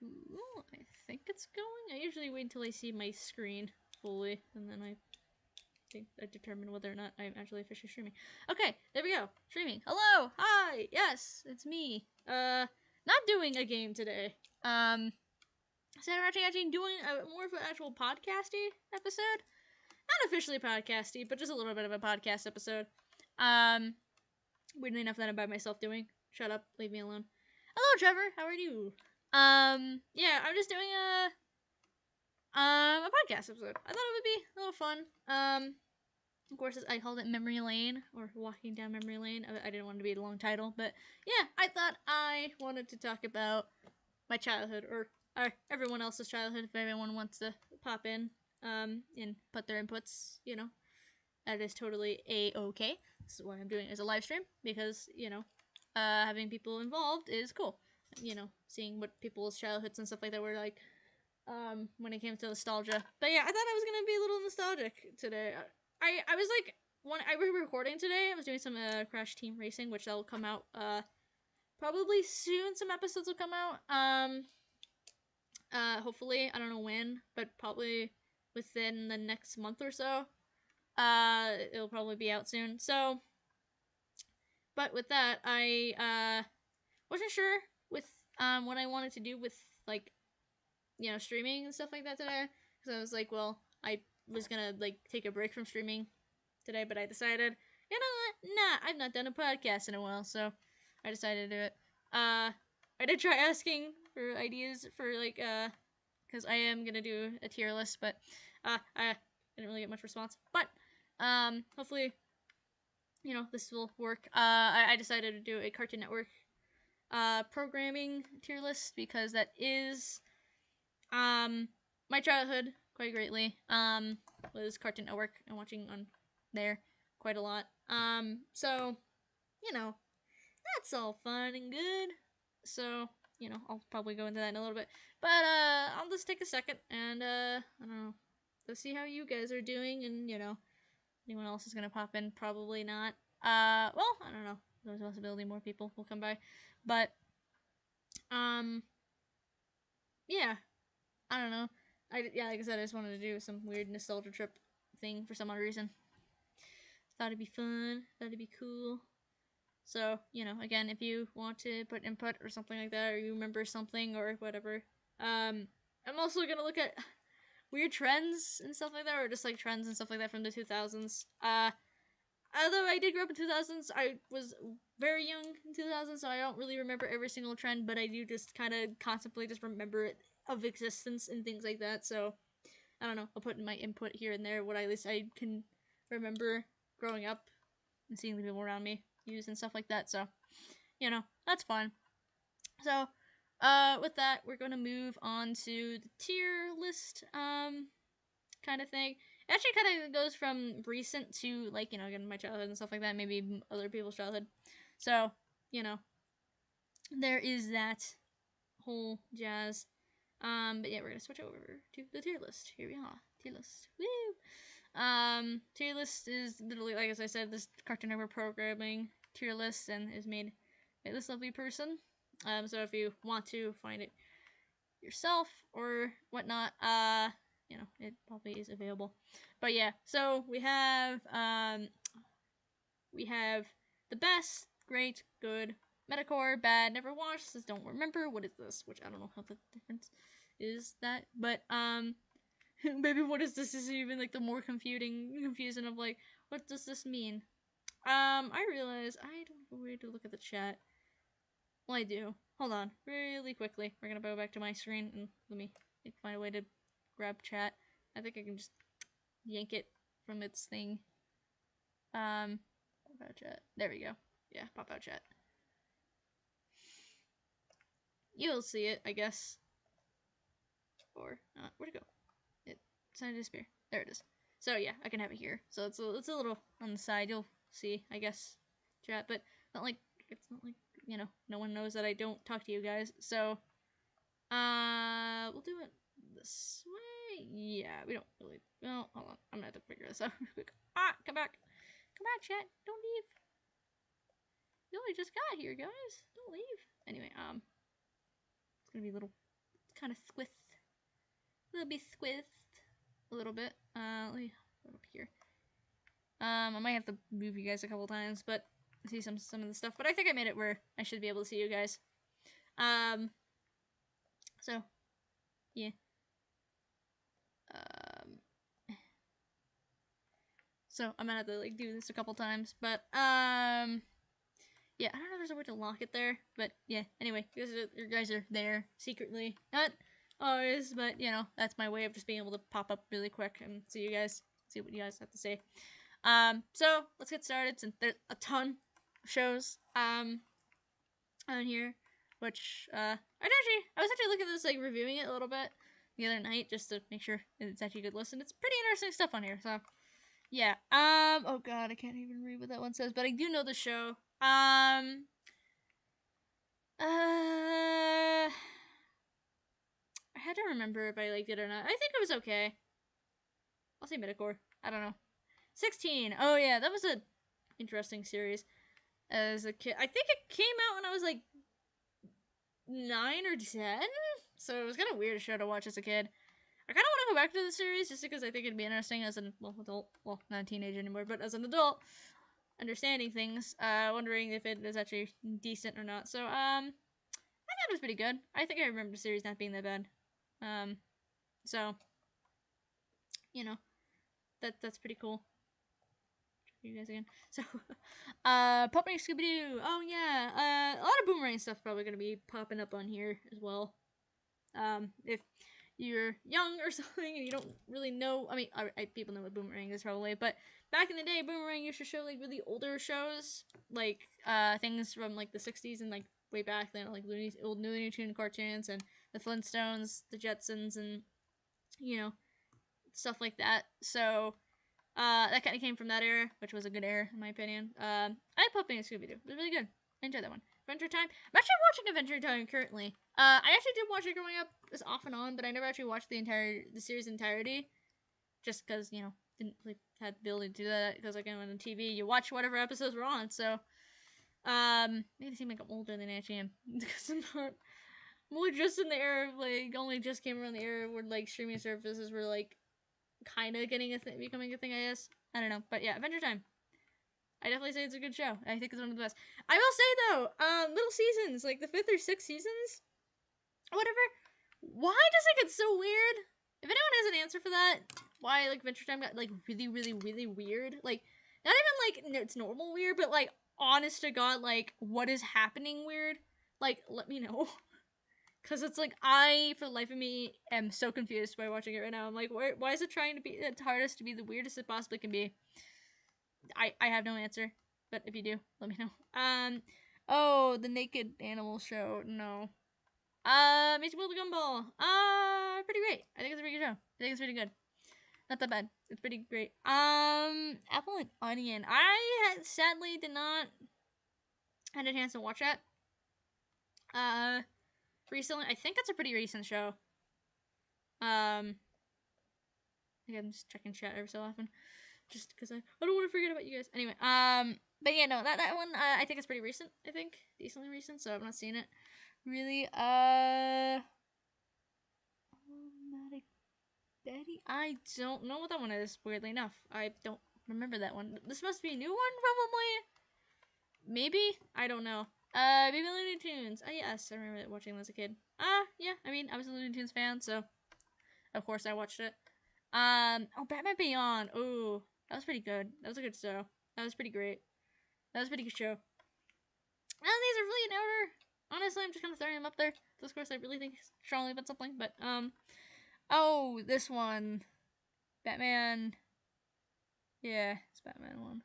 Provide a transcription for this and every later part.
cool. I think it's going. I usually wait until I see my screen fully, and then I determine whether or not I'm actually officially streaming. Okay, there we go. Streaming. Hello! Hi! Yes, it's me. Not doing a game today. So we're actually doing more of an actual podcasty episode. Not officially podcasty, but just a little bit of a podcast episode. Weirdly enough that I'm by myself doing. Shut up, leave me alone. Hello, Trevor. How are you? Yeah, I'm just doing a podcast episode. I thought it would be a little fun. Of course, I called it Memory Lane, or Walking Down Memory Lane. I didn't want it to be a long title, but yeah, I thought I wanted to talk about my childhood, or everyone else's childhood, if everyone wants to pop in, and put their inputs, that is totally a-okay. This is what I'm doing as a live stream, because, having people involved is cool. Seeing what people's childhoods and stuff like that were like, when it came to nostalgia. But yeah, I thought I was gonna be a little nostalgic today. I was like, when I was recording today, I was doing some Crash Team Racing, which that'll come out probably soon. Some episodes will come out. Hopefully, I don't know when, but probably within the next month or so. It'll probably be out soon. So, but with that, I wasn't sure with what I wanted to do with like streaming and stuff like that today, because I was like, well, I was gonna like take a break from streaming today, but I decided, you know what, nah, I've not done a podcast in a while, so I decided to do it. I did try asking for ideas for like because I am gonna do a tier list, but I didn't really get much response. But hopefully, this will work. I decided to do a Cartoon Network programming tier list, because that is my childhood quite greatly. Was Cartoon Network and watching on there quite a lot. So that's all fun and good. So I'll probably go into that in a little bit, but I'll just take a second and I don't know, let's see how you guys are doing, and anyone else is gonna pop in. Probably not. Well, I don't know. There's a possibility more people will come by, but um, yeah, I don't know. Like I said, I just wanted to do some weird nostalgia trip thing for some odd reason. Thought it'd be fun. Thought it'd be cool. So, again, if you want to put input or something like that, or you remember something or whatever, I'm also gonna look at weird trends and stuff like that, or just like trends and stuff like that from the 2000s. Although I did grow up in 2000s, I was very young in 2000s, so I don't really remember every single trend, but I do just kind of constantly just remember it of existence and things like that. So I don't know. I'll put in my input here and there what at least I can remember growing up and seeing the people around me use and stuff like that. So that's fun. So with that, we're going to move on to the tier list kind of thing. It actually kind of goes from recent to like again my childhood and stuff like that, maybe other people's childhood. So there is that whole jazz. But yeah, we're gonna switch over to the tier list. Here we are, tier list. Woo! Tier list is literally, like as I said, this Cartoon Network programming tier list, and is made by this lovely person. So if you want to find it yourself or whatnot, it probably is available. But yeah, so we have the best, great, good, Metacore, bad, never watched, says don't remember, what is this? Which I don't know how the difference is that, but maybe what is this is even like the more confusing of like, what does this mean? I realize I don't have a way to look at the chat. Well, I do. Hold on, really quickly. We're gonna go back to my screen and let me find a way to grab chat. I think I can just yank it from its thing. Pop out chat. There we go. Yeah, pop out chat. You'll see it, I guess. Or where'd it go? It decided to disappear. There it is. So yeah, I can have it here. So it's a little on the side. You'll see, I guess, chat, but it's not like no one knows that I don't talk to you guys. So we'll do it this way. Yeah, we don't really. Well, hold on. I'm gonna have to figure this out real quick. Come back, chat. Don't leave. You only just got here, guys. Don't leave. Anyway, it's gonna be a little kind of squished. A little bit squished. A little bit. Let me put it up here. I might have to move you guys a couple times, but see some of the stuff. But I think I made it where I should be able to see you guys. So, yeah. So I'm gonna have to like do this a couple times, but yeah, I don't know if there's a way to lock it there, but yeah. Anyway, you guys are there secretly, not always, but you know that's my way of just being able to pop up really quick and see you guys, see what you guys have to say. So let's get started since there's a ton of shows on here, which I was actually looking at this like reviewing it a little bit the other night just to make sure it's actually a good listen. It's pretty interesting stuff on here, so. Yeah. Oh god, I can't even read what that one says, but I do know the show. I had to remember if I liked it or not. I think it was okay. I'll say Metacore. I don't know. 16. Oh yeah, that was a interesting series as a kid. I think it came out when I was like 9 or 10, so it was kind of weird show to watch as a kid. I kind of want to go back to the series just because I think it'd be interesting as an adult. Well, not a teenager anymore, but as an adult, understanding things. Wondering if it is actually decent or not. So, I thought it was pretty good. I think I remember the series not being that bad. So, you know, that's pretty cool. You guys again. So, Popping Scooby-Doo. Oh yeah. A lot of Boomerang stuff probably gonna be popping up on here as well. If you're young or something and you don't really know, I mean, people know what Boomerang is probably, but back in the day, Boomerang used to show like really older shows, like things from like the 60s and like way back then, like old Looney Tune cartoons and the Flintstones, the Jetsons, and you know, stuff like that. So that kind of came from that era, which was a good era in my opinion. I had Puppy and Scooby Doo. It was really good. I enjoyed that one. Adventure Time. I'm actually watching Adventure Time currently. I actually did watch it growing up, just off and on, but I never actually watched the series entirety, just because you know didn't really have the ability to do that. Because like on TV, you watch whatever episodes were on. So maybe it seem like I'm older than I actually am because I'm not. I'm only just in the era of, like only just came around the era where like streaming services were like kind of getting becoming a thing. I guess I don't know, but yeah, Adventure Time. I definitely say it's a good show. I think it's one of the best. I will say though, little seasons, like the 5th or 6th seasons, whatever. Why does it get so weird? If anyone has an answer for that, why like Adventure Time got like really, really, really weird? Like not even like it's normal weird, but like honest to God, like what is happening weird? Like let me know. Cause it's like I, for the life of me, am so confused by watching it right now. I'm like, why is it trying to be its hardest to be the weirdest it possibly can be? I have no answer, but if you do, let me know. Oh, the Naked Animal Show. No. Magic World of Gumball. Pretty great. I think it's a pretty good show. I think it's pretty good. Not that bad. It's pretty great. Apple and Onion. I sadly did not had a chance to watch that. Recently, I think it's a pretty recent show. I think I'm just checking chat every so often, just because I don't want to forget about you guys. Anyway, but yeah, no, that one I think it's pretty recent. I think decently recent, so I've not seen it really. Automatic Betty. I don't know what that one is. Weirdly enough, I don't remember that one. This must be a new one, probably. Maybe I don't know. Baby Looney Tunes. Oh yes, I remember watching this as a kid. Yeah. I mean, I was a Looney Tunes fan, so of course I watched it. Oh, Batman Beyond. Oh, that was pretty good. That was a good show. That was pretty great. That was a pretty good show. None of these are really in order. Honestly, I'm just kind of throwing them up there. So of course, I really think strongly about something. But oh, this one, Batman. Yeah, it's Batman one.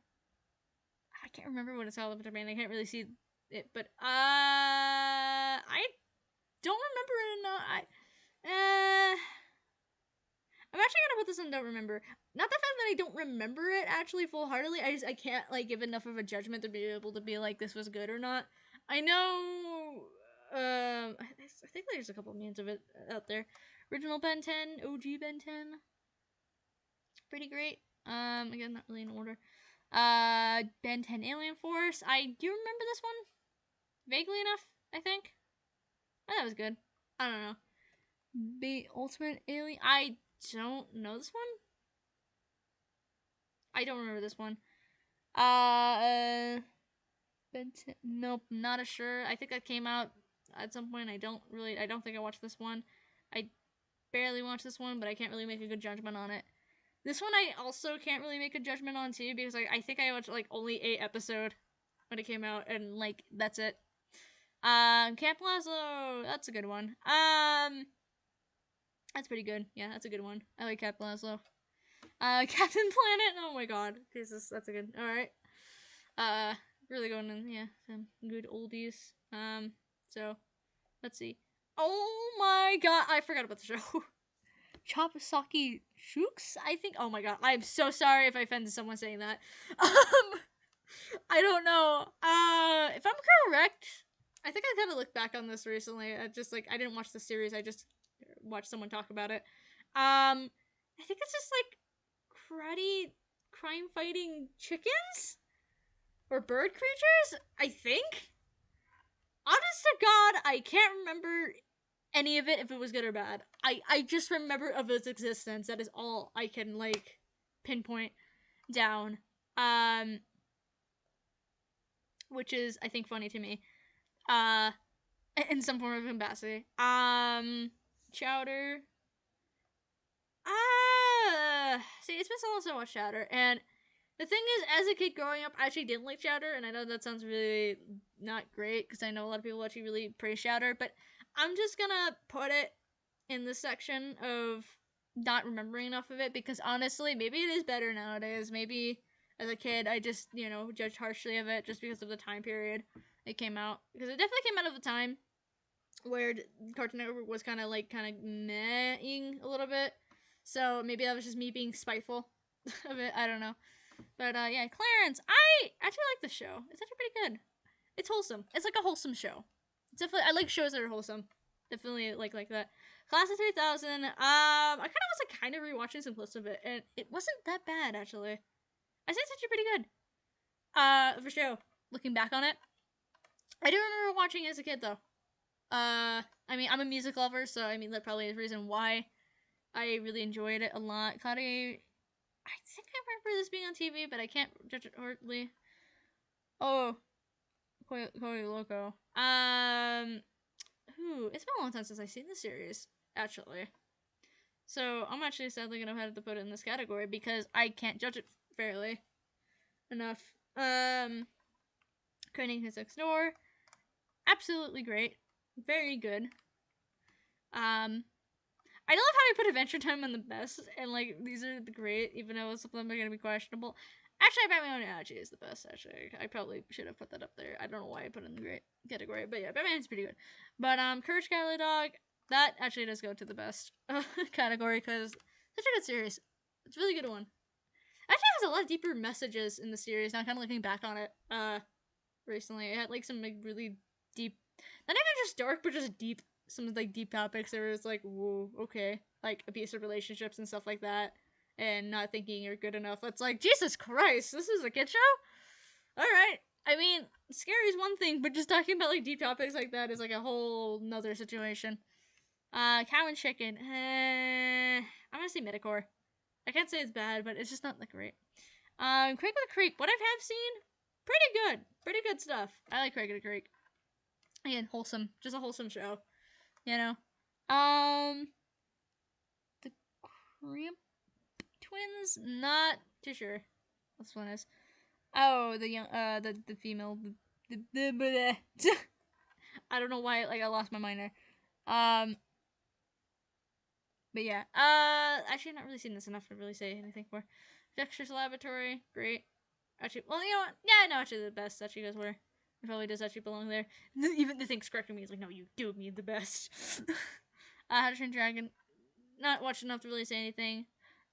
I can't remember what it's called. Batman. I can't really see it, but I don't remember it enough. I'm actually gonna put this in don't remember. Not the fact that I don't remember it actually full heartedly. I can't like give enough of a judgment to be able to be like this was good or not. I know. I think there's a couple of memes of it out there. Original Ben 10, OG Ben 10. Pretty great. Again, not really in order. Ben 10 Alien Force. I do remember this one vaguely enough. I think. Oh, that was good. I don't know. Ultimate Alien. I don't know this one. I don't remember this one. Nope, not as sure. I think that came out at some point. I don't think I watched this one. I barely watched this one, but I can't really make a good judgment on it. This one I also can't really make a judgment on too, because I think I watched like only 8 episodes when it came out, and like that's it. Camp Lazlo, that's a good one. That's pretty good. Yeah, that's a good one. I like Camp Lazlo. Captain Planet. Oh my god, Jesus, that's a good. All right. Really going in, yeah, some good oldies. So let's see. Oh my god, I forgot about the show. Chopasaki Shooks, I think. Oh my god, I'm so sorry if I offended someone saying that. I don't know. If I'm correct, I think I kind of looked back on this recently. I just like I didn't watch the series. I just watched someone talk about it. I think it's just like cruddy crime fighting chickens or bird creatures. I think. Honest to God, I can't remember any of it if it was good or bad. I just remember of its existence. That is all I can like pinpoint down. Which is I think funny to me. In some form of capacity. Chowder. See, it's been so long since I watched Chowder, and the thing is, as a kid growing up, I actually didn't like Chowder, and I know that sounds really not great because I know a lot of people actually really praise Chowder, but I'm just gonna put it in the section of not remembering enough of it because honestly, maybe it is better nowadays. Maybe as a kid, I just judged harshly of it just because of the time period it came out, because it definitely came out of a time where Cartoon Network was kind of meh-ing a little bit. So maybe that was just me being spiteful of it. I don't know. But yeah, Clarence. I actually like the show. It's actually pretty good. It's wholesome. It's like a wholesome show. It's definitely, I like shows that are wholesome. Definitely like that. Class of 3000. I kind of was like kind of rewatching some clips of it, and it wasn't that bad actually. I say it's actually pretty good. For show. Looking back on it, I do remember watching it as a kid though. I mean, I'm a music lover, so I mean that probably is the reason why I really enjoyed it a lot. Claudia, I think I remember this being on TV, but I can't judge it hardly. Oh, Koi Loco. It's been a long time since I've seen the series, actually. So I'm actually sadly gonna have to put it in this category because I can't judge it fairly enough. Cunning His Next Door, absolutely great, very good. I love how we put Adventure Time on the best, and like these are the great, even though some of them are gonna be questionable. Actually, Batman Analogy is the best. Actually, I probably should have put that up there. I don't know why I put it in the great category, but yeah, Batman's pretty good. But Courage Cowardly Dog, that actually does go to the best category because such a good series. It's a really good one. Actually, has a lot of deeper messages in the series. Now, kind of looking back on it, recently, it had like some like really deep, not even just dark, but just deep, some like deep topics. There was like, whoa, okay, like abusive relationships and stuff like that, and not thinking you're good enough. It's like, Jesus Christ, this is a kid show. All right. I mean, scary is one thing, but just talking about like deep topics like that is like a whole nother situation. Cow and Chicken. I'm gonna say Metacore. I can't say it's bad, but it's just not like great. Creek of the Creek. What I have seen, pretty good stuff. I like Creek of the Creek. Again, wholesome, just a wholesome show. You know, the Cramp Twins. Not too sure. This one is. Oh, the young, the female, the I don't know why, like I lost my mind there. But yeah, actually, not really seen this enough to really say anything for. Dexter's Laboratory, great. Actually, well, you know what? Yeah, no, actually, the best actually goes where it probably does actually belong there. Even the thing's correcting me is like, no, you do mean the best. How to Train Dragon, not watched enough to really say anything.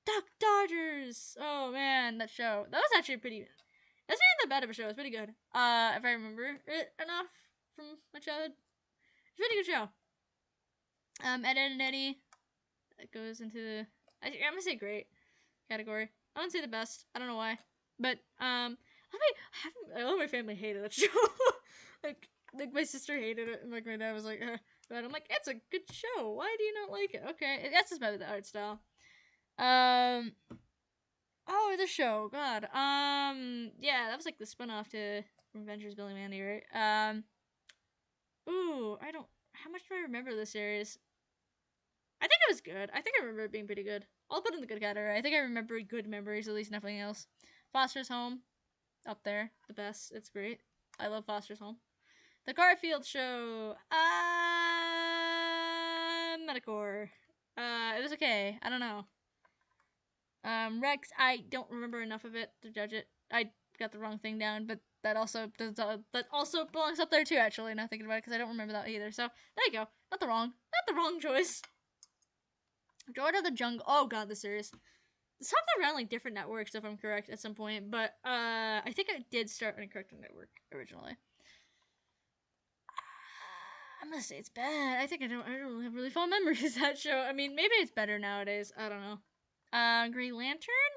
Duck Dodgers. Oh man, that show. That was actually pretty. That's not that bad of a show. It's pretty good. If I remember it enough from my childhood, it's a pretty good show. Ed, Edd and Eddy. That goes into the. I'm gonna say great category. I wouldn't say the best. I don't know why, but I love my family hated that show. like my sister hated it, and like my dad was like, But I'm like, it's a good show. Why do you not like it? Okay, that's just about the art style. Oh, the show. God. Yeah, that was like the spinoff to Adventures Billy Mandy, right? Ooh, I don't. How much do I remember this series? I think it was good. I think I remember it being pretty good. I'll put it in the good category. I think I remember good memories, at least nothing else. Foster's Home, up there, the best. It's great. I love Foster's Home. The Garfield Show. Metacore. It was okay. I don't know. Rex. I don't remember enough of it to judge it. I got the wrong thing down, but that also belongs up there too. Actually, now thinking about it, because I don't remember that either. So there you go. Not the wrong choice. George of the Jungle. Oh god, the series. It's hopped around like different networks, if I'm correct, at some point. But I think I did start on a Cartoon Network originally. I'm gonna say it's bad. I think I don't really have really fond memories of that show. I mean, maybe it's better nowadays. I don't know. Green Lantern.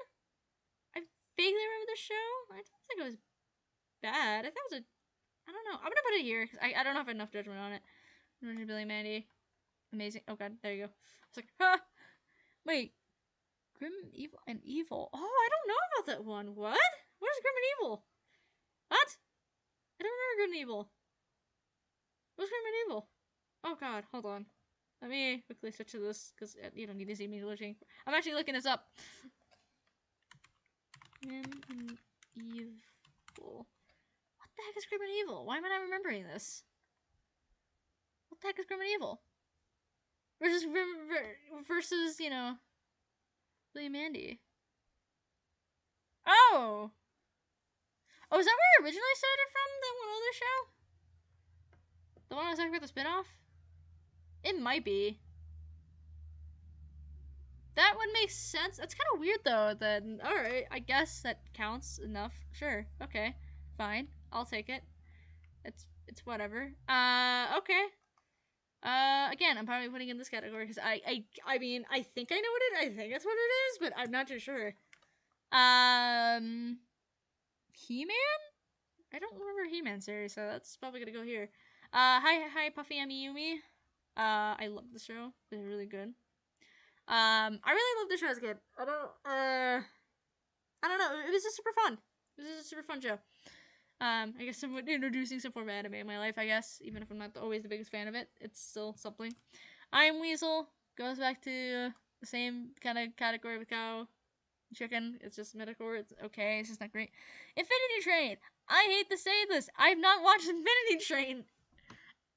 I vaguely remember the show. I don't think it was bad. I think it was a. I don't know. I'm gonna put it here because I don't have enough judgment on it. Billy Mandy. Amazing. Oh god, there you go. It's like, huh. Wait, Grim Evil and Evil. Oh, I don't know about that one. What? What is Grim and Evil? What? I don't remember Grim and Evil. What's Grim and Evil? Oh god, hold on. Let me quickly switch to this because you don't need to see me looking. I'm actually looking this up. Grim and Evil. What the heck is Grim and Evil? Why am I not remembering this? What the heck is Grim and Evil? Versus, you know, Billy and Mandy. Oh! Oh, is that where it originally started from? That one other show? The one I was talking about, the spinoff? It might be. That would make sense. That's kind of weird, though. Then, alright, I guess that counts enough. Sure, okay, fine. I'll take it. It's whatever. Okay. Again, I'm probably putting in this category because I mean, I think I know what it. I think that's what it is, but I'm not too sure. He-Man? I don't remember He-Man series, so that's probably gonna go here. Hi, Puffy Amiyumi. I love the show. It's really good. I really love the show as a kid. I don't know. It was just super fun. It was just a super fun show. I guess I'm introducing some form of anime in my life, I guess. Even if I'm not always the biggest fan of it, it's still something. I'm Weasel. Goes back to the same kind of category with Cow Chicken. It's just metacore. It's okay. It's just not great. Infinity Train. I hate to say this. I've not watched Infinity Train.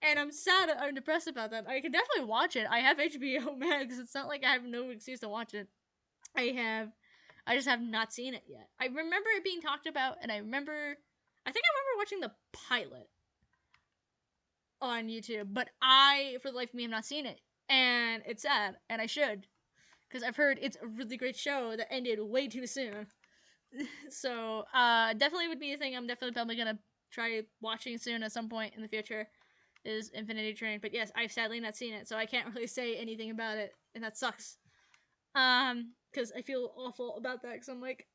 And I'm sad. I'm depressed about that. I can definitely watch it. I have HBO Max. It's not like I have no excuse to watch it. I just have not seen it yet. I remember it being talked about, and I think I remember watching the pilot on YouTube, but I, for the life of me, have not seen it. And it's sad, and I should. Because I've heard it's a really great show that ended way too soon. So, definitely would be a thing I'm definitely probably gonna try watching soon at some point in the future, is Infinity Train. But yes, I've sadly not seen it, so I can't really say anything about it, and that sucks. Because I feel awful about that, because I'm like,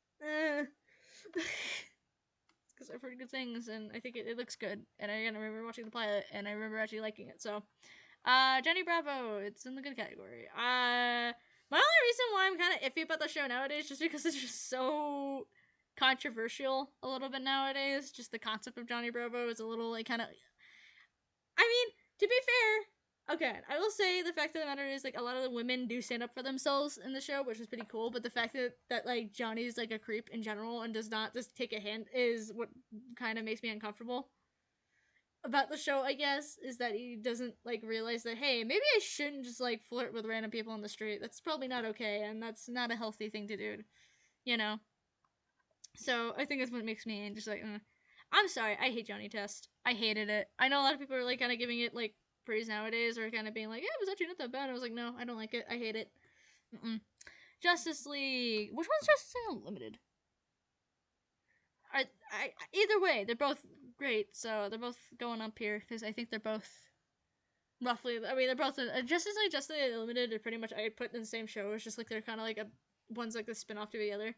because I've heard good things, and I think it looks good, and I remember watching the pilot, and I remember actually liking it, so, Johnny Bravo, it's in the good category. My only reason why I'm kind of iffy about the show nowadays is just because it's just so controversial a little bit nowadays, just the concept of Johnny Bravo is a little, like, kind of, I mean, to be fair, okay, I will say the fact of the matter is, like, a lot of the women do stand up for themselves in the show, which is pretty cool, but the fact that like, Johnny's, like, a creep in general and does not just take a hint is what kind of makes me uncomfortable about the show, I guess, is that he doesn't, like, realize that, hey, maybe I shouldn't just, like, flirt with random people on the street. That's probably not okay, and that's not a healthy thing to do, you know? So, I think that's what makes me just, like, I'm sorry, I hate Johnny Test. I hated it. I know a lot of people are, like, kind of giving it, like, praise nowadays, or kind of being like, yeah, it was actually not that bad. I was like, no, I don't like it. I hate it. Justice League. Which one's Justice League Unlimited? Either way, they're both great, so they're both going up here, because I think they're both roughly, I mean, they're both, Justice League, Justice League Unlimited are pretty much, I put in the same show. It's just, like, they're kind of like one's like the spin-off to the other.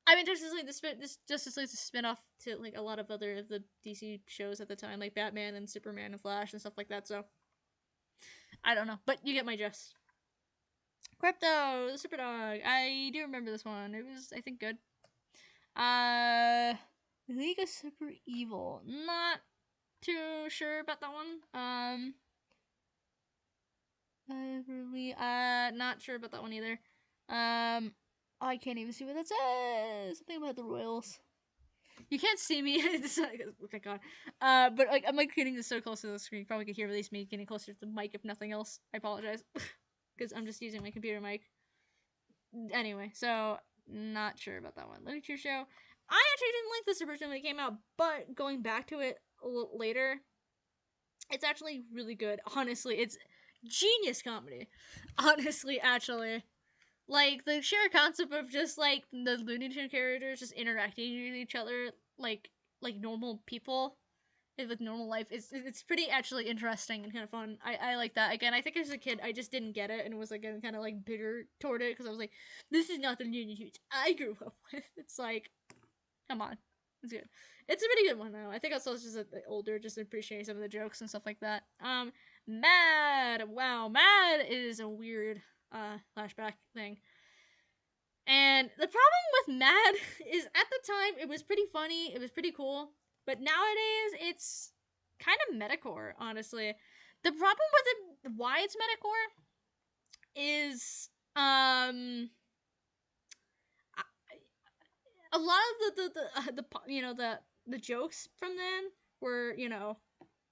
I mean, Justice League, this Justice League's a spin-off to, like, a lot of other of the DC shows at the time, like Batman and Superman and Flash and stuff like that, so I don't know, but you get my gist. Crypto, the Super Dog. I do remember this one. It was, I think, good. League of Super Evil. Not too sure about that one. Not sure about that one either. I can't even see what that says. Something about the Royals. You can't see me. Oh my god. But like I'm like getting this so close to the screen. You probably could hear at least me getting closer to the mic if nothing else. I apologize. Because I'm just using my computer mic. Anyway, so not sure about that one. Literature show. I actually didn't like this originally when it came out, but going back to it a little later, it's actually really good. Honestly, it's genius comedy. Honestly, actually. Like the sheer concept of just like the Looney Tune characters just interacting with each other like normal people with normal life. It's pretty actually interesting and kind of fun. I like that. Again, I think as a kid I just didn't get it and was like kind of like bitter toward it because I was like, this is not the Looney Tunes I grew up with. It's like, come on, it's good. It's a pretty good one though. I think also it's just older, just appreciating some of the jokes and stuff like that. Mad. Wow, Mad is a weird flashback thing. And the problem with Mad is at the time it was pretty funny, it was pretty cool, but nowadays it's kind of metacore, honestly. The problem with it, why it's metacore, is a lot of the jokes from then were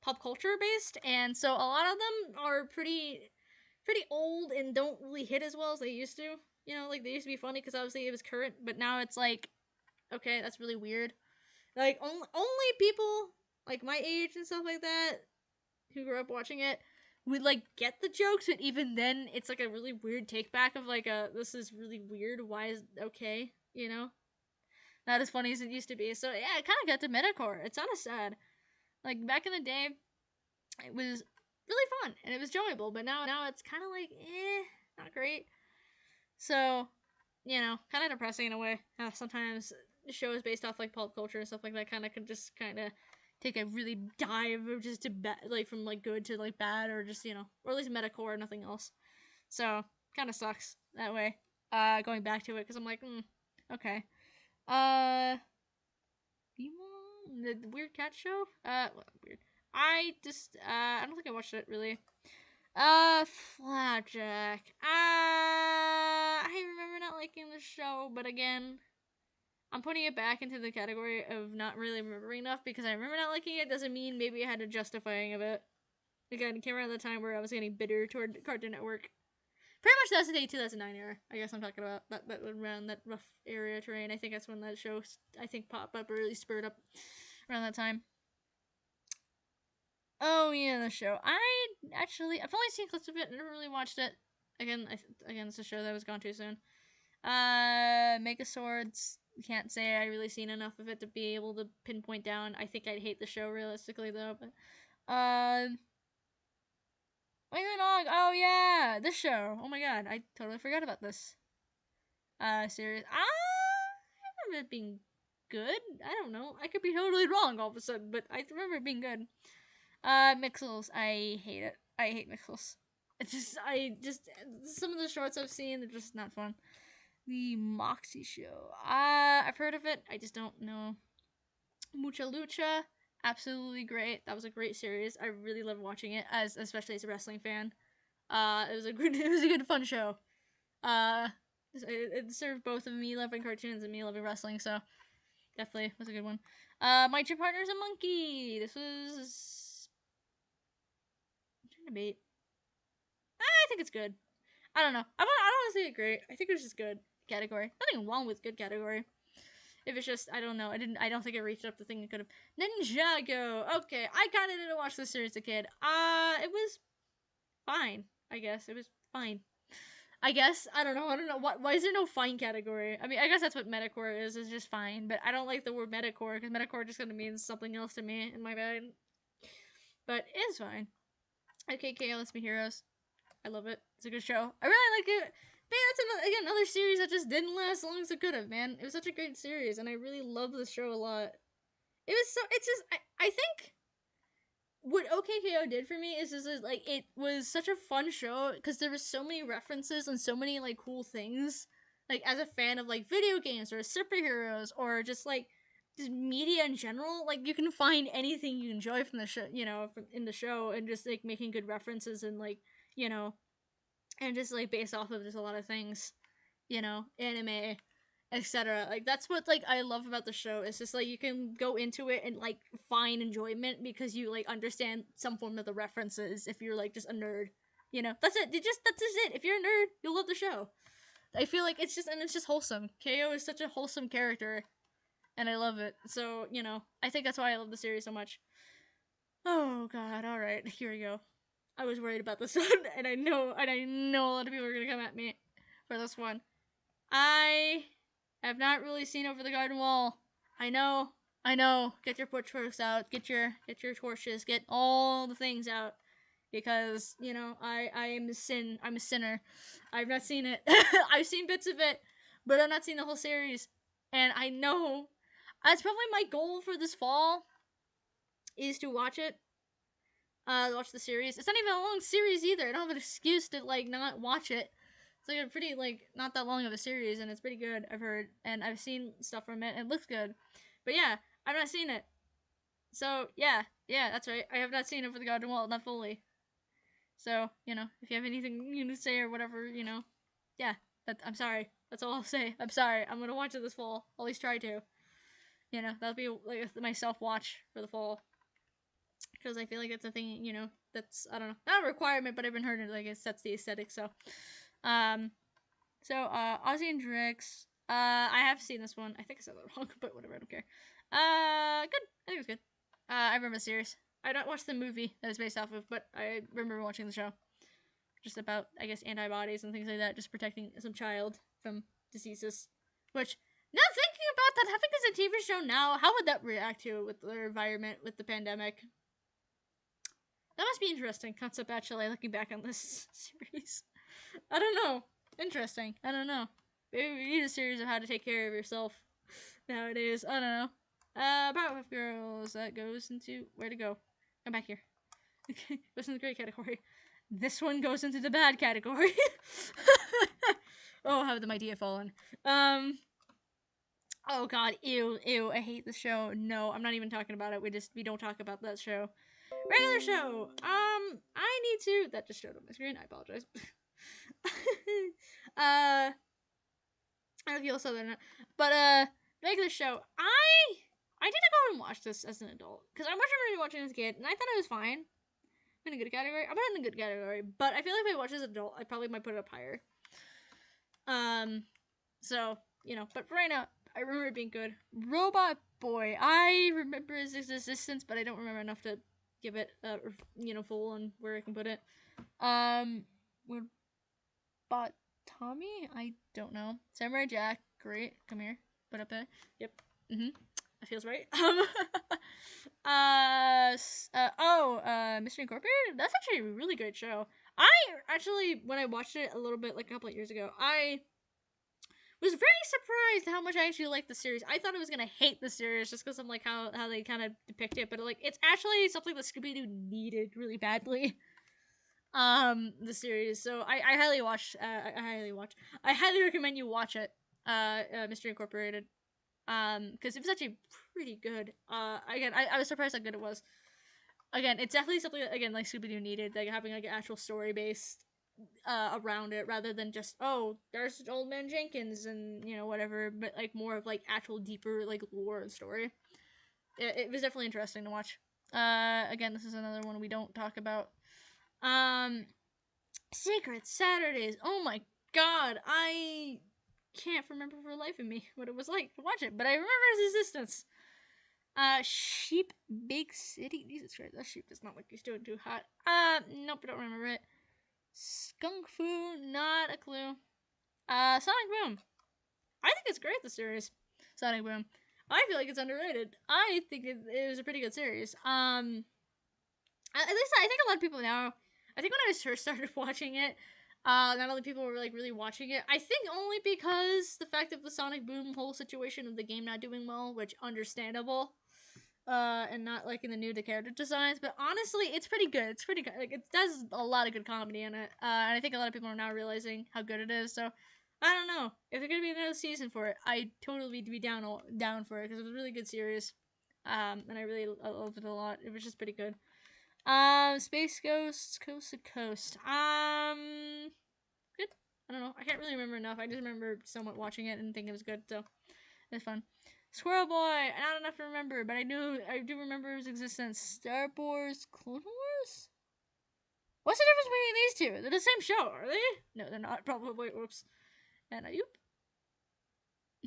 pop culture based, and so a lot of them are pretty old and don't really hit as well as they used to. Like they used to be funny because obviously it was current, but now it's like, okay, that's really weird. Like only people like my age and stuff like that who grew up watching it would like get the jokes, but even then, it's like a really weird take back of like this is really weird. Why is okay? Not as funny as it used to be. So yeah, it kind of got to metacore. It's kind of sad. Like back in the day, it was really fun and it was enjoyable, but now it's kind of like not great. So kind of depressing in a way. Sometimes shows based off like pop culture and stuff like that kind of could just kind of take a really dive of just to like from like good to like bad, or just or at least metacore or nothing else. So kind of sucks that way. Going back to it because I'm like, okay. The Weird Cat Show. Weird. I don't think I watched it really. Flapjack. I remember not liking the show, but again, I'm putting it back into the category of not really remembering enough because I remember not liking it doesn't mean maybe I had a justifying of it. Again, it came around the time where I was getting bitter toward Cartoon Network. Pretty much that's the 2009 era. I guess I'm talking about that around that rough area terrain. I think that's when that show popped up or really spurred up around that time. Oh yeah, the show. I've only seen clips of it. Never really watched it. Again, it's a show that was gone too soon. Megaswords. Can't say I really seen enough of it to be able to pinpoint down. I think I'd hate the show realistically though. But oh yeah, this show. Oh my god, I totally forgot about this. Series. I remember it being good. I don't know. I could be totally wrong all of a sudden, but I remember it being good. Mixels. I hate it. I hate Mixels. Some of the shorts I've seen, they're just not fun. The Moxie Show. I've heard of it. I just don't know. Mucha Lucha. Absolutely great. That was a great series. I really loved watching it, especially as a wrestling fan. It was a good fun show. It served both of me loving cartoons and me loving wrestling, so definitely was a good one. My gym partner's a monkey. This was debate. I think it's good. I don't know. I don't want to say it great. I think it was just good category. Nothing wrong with good category. If it's just, I don't know. I don't think it reached up the thing it could have. Ninjago. Okay, I kind of didn't watch this series as a kid. It was fine. I guess it was fine. I guess I don't know. Why is there no fine category? I mean, I guess that's what metacore is. Is just fine. But I don't like the word metacore because metacore just kind of means something else to me in my mind. But it's fine. Okay, Let's Be Heroes. I love it. It's a good show. I really like it. Man, that's another series that just didn't last as long as it could have, man. It was such a great series, and I really love the show a lot. It's just, I think what OKKO did for me is like it was such a fun show because there was so many references and so many like cool things. Like as a fan of like video games or superheroes or just like just media in general, like you can find anything you enjoy from the show, in the show, and just like making good references and like you know, and just like based off of just a lot of things, anime, etc. Like that's what like I love about the show. It's just like you can go into it and like find enjoyment because you like understand some form of the references. If you're like just a nerd, that's it. That's just it. If you're a nerd, you'll love the show. I feel like it's just wholesome. KO is such a wholesome character, and I love it. So I think that's why I love the series so much. Oh God! All right, here we go. I was worried about this one, and I know a lot of people are gonna come at me for this one. I have not really seen Over the Garden Wall. I know. Get your pitchforks out. Get your torches. Get all the things out, because I am I'm a sinner. I've not seen it. I've seen bits of it, but I've not seen the whole series. And I know that's probably my goal for this fall is to watch it. Watch the series. It's not even a long series either. I don't have an excuse to like not watch it. It's like a pretty like not that long of a series, and it's pretty good. I've heard, and I've seen stuff from it. And it looks good, but yeah, I've not seen it. So yeah, that's right. I have not seen Over the Garden Wall, not fully. So if you have anything you to say or whatever, yeah, I'm sorry. That's all I'll say. I'm sorry. I'm gonna watch it this fall. I'll at least try to. That'll be like my self watch for the fall. Because I feel like it's a thing, that's I don't know, not a requirement, but I've been heard it like it sets the aesthetic. So, Ozzy and Drix. I have seen this one. I think I said that wrong, but whatever. I don't care. Good. I think it was good. I remember the series. I don't watch the movie that it's based off of, but I remember watching the show. Just about, I guess, antibodies and things like that, just protecting some child from diseases. Which, now thinking about that, having this a TV show now, how would that react to with the environment, with the pandemic? That must be interesting concept, actually, looking back on this series. I don't know. Interesting. I don't know. Maybe we need a series of how to take care of yourself nowadays. I don't know. Powerpuff Girls. That goes into... Where to go? Come back here. Goes into the great category. This one goes into the bad category. Oh, how did my idea fallen? Oh god, ew, I hate the show. No, I'm not even talking about it. We don't talk about that show. Regular show. I need to. That just showed up my screen. I apologize. I feel southern, but regular show. I didn't go and watch this as an adult because I remember watching as a kid, and I thought it was fine. In a good category. I'm not in a good category, but I feel like if I watch as an adult, I probably might put it up higher. So but for right now, I remember it being good. Robot Boy. I remember his existence, but I don't remember enough to give it full on where I can put it. Robot Tommy? I don't know. Samurai Jack. Great. Come here. Put up there. Yep. That feels right. Mystery Incorporated? That's actually a really great show. I actually, when I watched it a little bit, like a couple of years ago, I was very surprised how much I actually liked the series. I thought I was gonna hate the series just because of like how they kind of depict it, but like it's actually something that Scooby-Doo needed really badly. The series. So I highly I highly recommend you watch it. Mystery Incorporated. Because it was actually pretty good. Again, I was surprised how good it was. Again, it's definitely something that, again, like Scooby-Doo needed, like having like an actual story based around it rather than just there's Old Man Jenkins and whatever, but like more of like actual deeper like lore and story. It was definitely interesting to watch. Again, this is another one we don't talk about. Secret Saturdays. Oh my god, I can't remember for the life of me what it was like to watch it, but I remember his existence. Sheep Big City. Jesus Christ, that sheep does not look he's doing too hot. Nope, I don't remember it. Skunk Fu, not a clue. Sonic Boom. I think it's great, the series. Sonic Boom. I feel like it's underrated. I think it was a pretty good series. At least I think a lot of people now. I think when I first started watching it, not only people were like really watching it. I think only because the fact of the Sonic Boom whole situation of the game not doing well, which understandable. And and not liking the new character designs, but honestly, it's pretty good. It's pretty good. Like, it does a lot of good comedy in it, and I think a lot of people are now realizing how good it is. So, I don't know if there's gonna be another season for it. I totally be down for it because it was a really good series, and I loved it a lot. It was just pretty good. Space Ghost, Coast to Coast. Good. I don't know. I can't really remember enough. I just remember somewhat watching it and thinking it was good. So, it's fun. Squirrel Boy, not enough to remember, but I do remember his existence. Star Wars, Clone Wars? What's the difference between these two? They're the same show, are they? No, they're not, probably. Whoops. And Ayup.